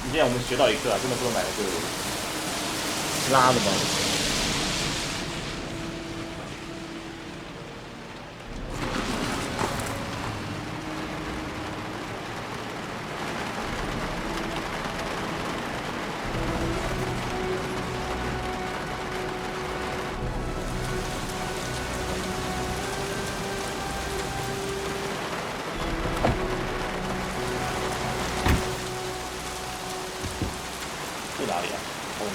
今天我们学到一课啊，真的不能买那个拉的吗？去哪里啊？公里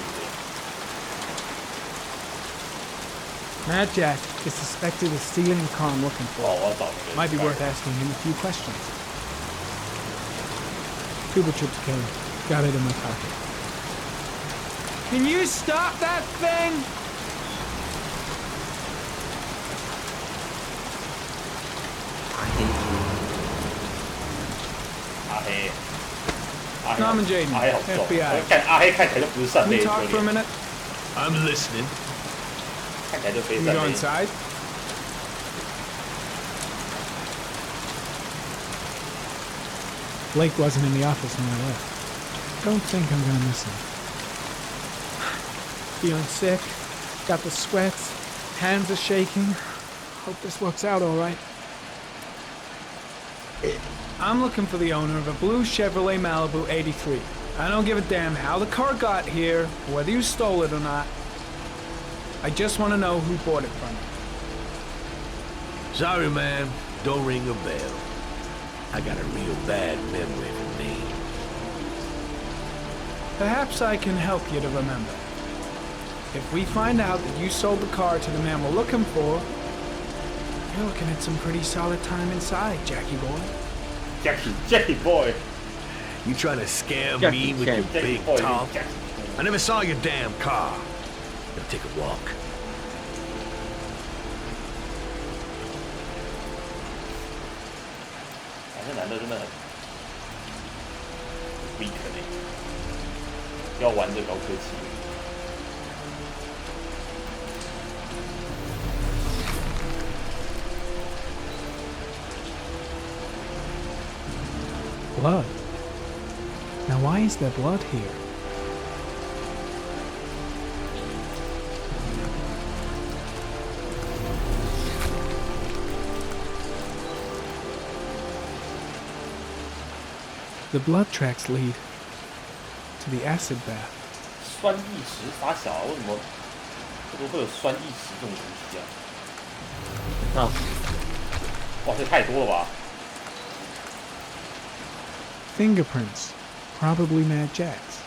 这 Mad Jack is suspected of stealing the car I'm looking 哦， for. 我要找那个。 Might be worth asking him a few questions. Cuba chips came. Got it in my pocket. Can you stop that thing? I hate you. 阿黑。阿黑 Norman Jaden, 阿黑好重。 FBI. 看阿黑看起来就不是善 Can 类 we 的 talk for a 脸， minute? I'm listening. 看起来就非 Can 善 we go 类。 inside? Blake wasn't in the office when I left. Don't think I'm gonna miss him. Feeling sick, got the sweats, hands are shaking. Hope this works out all right. I'm looking for the owner of a blue Chevrolet Malibu 83. I don't give a damn how the car got here, whether you stole it or not. I just want to know who bought it from you. Sorry, man. Don't ring a bell. I got a real bad memory for names. Perhaps I can help you to remember. If we find out that you sold the car to the man we're looking for, you're looking at some pretty solid time inside, Jackie boy. Jackie boy， You trying to scam Jackie me with Chan. your Jackie big boy， talk? Jackie I never saw your damn car. Gonna take a walk. 这男的真的很 weak 呢，要玩这高科技。Blood. Now why is there blood here? The blood tracks lead to the acid bath. 酸意石傻小啊？为什么会有酸意石这种东西啊？啊，哇，这太多了吧！ Fingerprints. Probably Mad Jack's.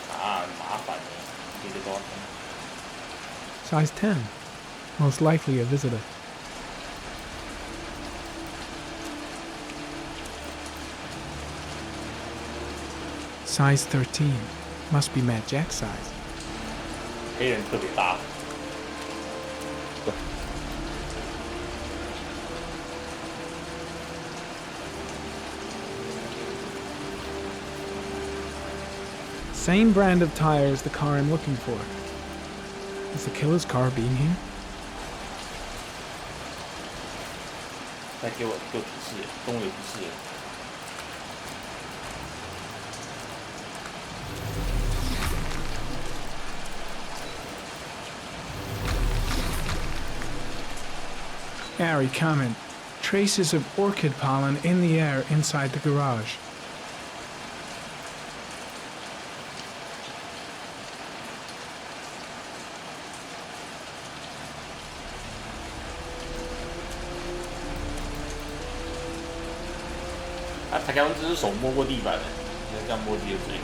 啊，麻烦呢，你这个。 Size 10. Most likely a visitor. Size 13. Must be Mad Jack's size. 黑人特别大。 Same brand of tire as the car I'm looking for. Is the killer's car being here? 再给我提示，跟我有提示。 Gary, comment. Traces of orchid pollen in the air inside the garage.啊，他刚刚只是手摸过地板的，你看这样摸自己的嘴，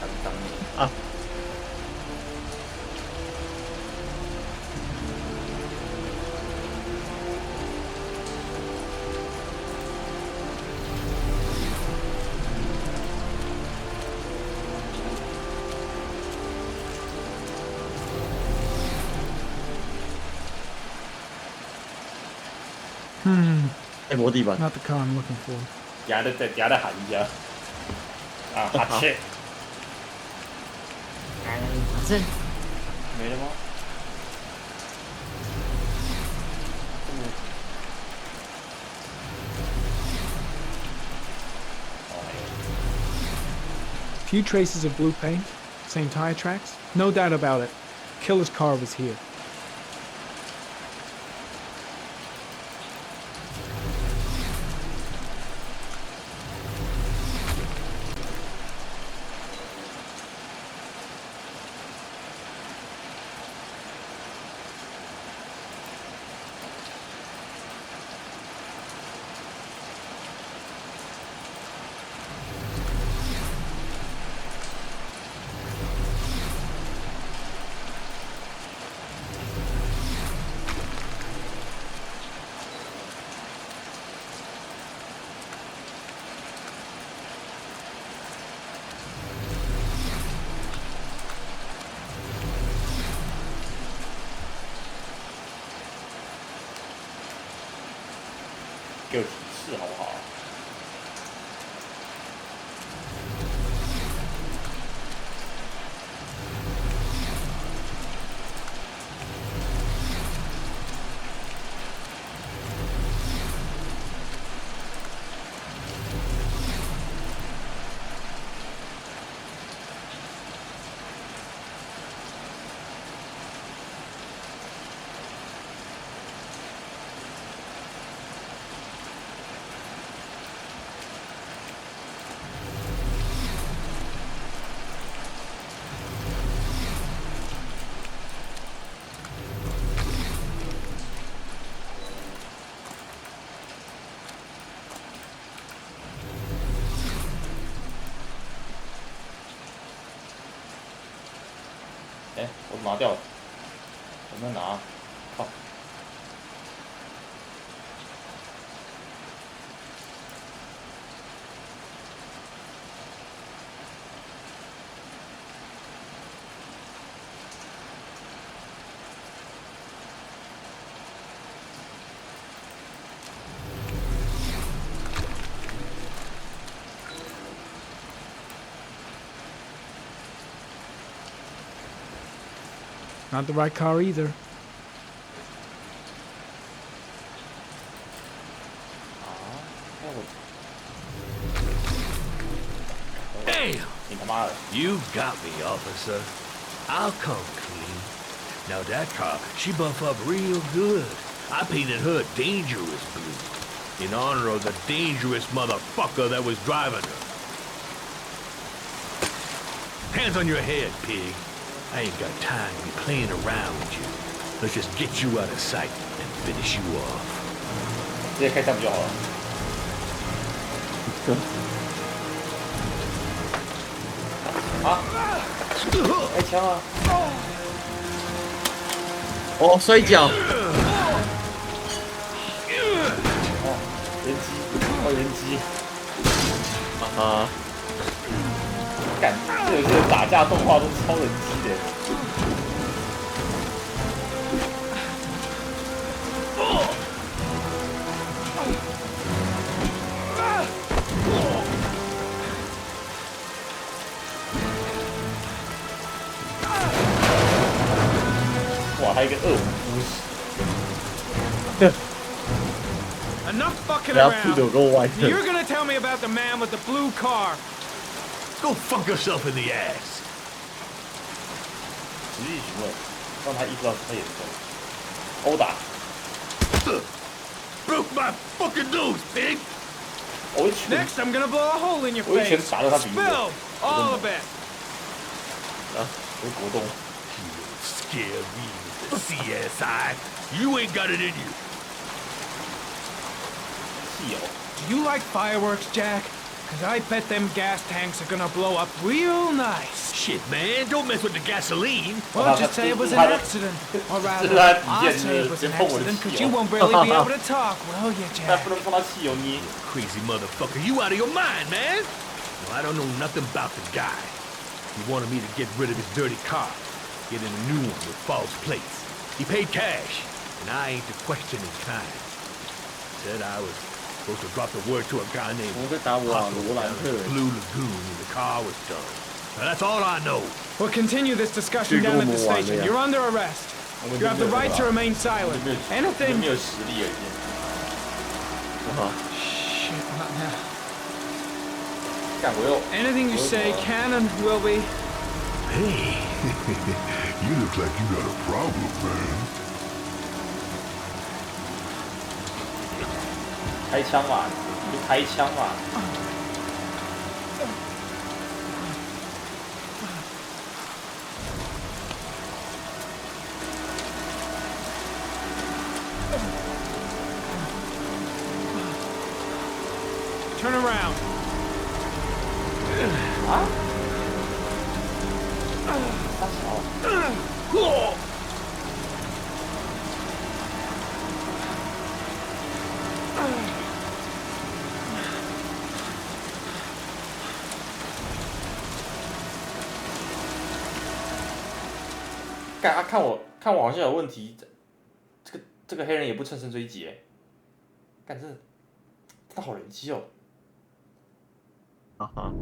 很脏的。啊。在摸地板。 Not the car I'm looking for. 牙的喊一下。啊，哈切，这没了吗？ few traces of blue paint, same tire tracks. No doubt about it. Killer's car was here.给我提示好不好？哎，我拿掉了，我没有拿，靠！Not the right car either. Damn! 你他妈的！ You got me, officer. I'll come clean. Now that car, she buff up real good. I painted her dangerous blue, in honor of the dangerous motherfucker that was driving her. Hands on your head, pig. I ain't got time to be playing around with you. Let's just get you out of sight and finish you off. 直接开枪不就好了？啊！开枪啊！哦，摔跤。哦，人机，哦，人机。啊！感这有些打架动画都超人机的。哇，还有一个恶魔巫师。Enough fucking 然后屁股 around. 给我歪的。 You're gonna tell me about the man with the blue car. Go fuck yourself in the ass. 实际询问，让他意识到太严重。殴打。Broke my fucking nose, pig. 我一拳， Next, I'm gonna blow a hole in your 我一拳 face. 打到他鼻子。 Spill all of it. 啊，我是国栋。 You don't scare me with the CSI. You ain't got it in you. 汽油。 Do you like fireworks, Jack? Cause I bet them gas tanks are gonna blow up real nice. Shit, man, don't mess with the gasoline. Well, just say it was an accident. Or rather, I'll say it was an accident, cause you won't barely be able to talk, will you, 但 Jack? 不能碰到汽油泥。 Crazy motherfucker, you out of your mind, man. No, I don't know nothing about the guy. He wanted me to get rid of his dirty car, get in a new one with false plates. He paid cash, and I ain't the questioning kind. Said I was supposed to drop the word to a guy named 我在打我啊，罗兰特。 Blue Lagoon when the car was done. Now, that's all I know. We'll continue this discussion down at the station. You're under arrest. You have the right to remain silent. 没 Anything. 有实力而已。 Shit, not now. 干我又 Anything you say can and will be. Hey, you look like you got a problem, man. 开枪嘛，你就开枪嘛。Turn around. 啊？大小。干啊！看我好像有问题，这个黑人也不乘胜追击哎，干真的好人机哦。哈哈。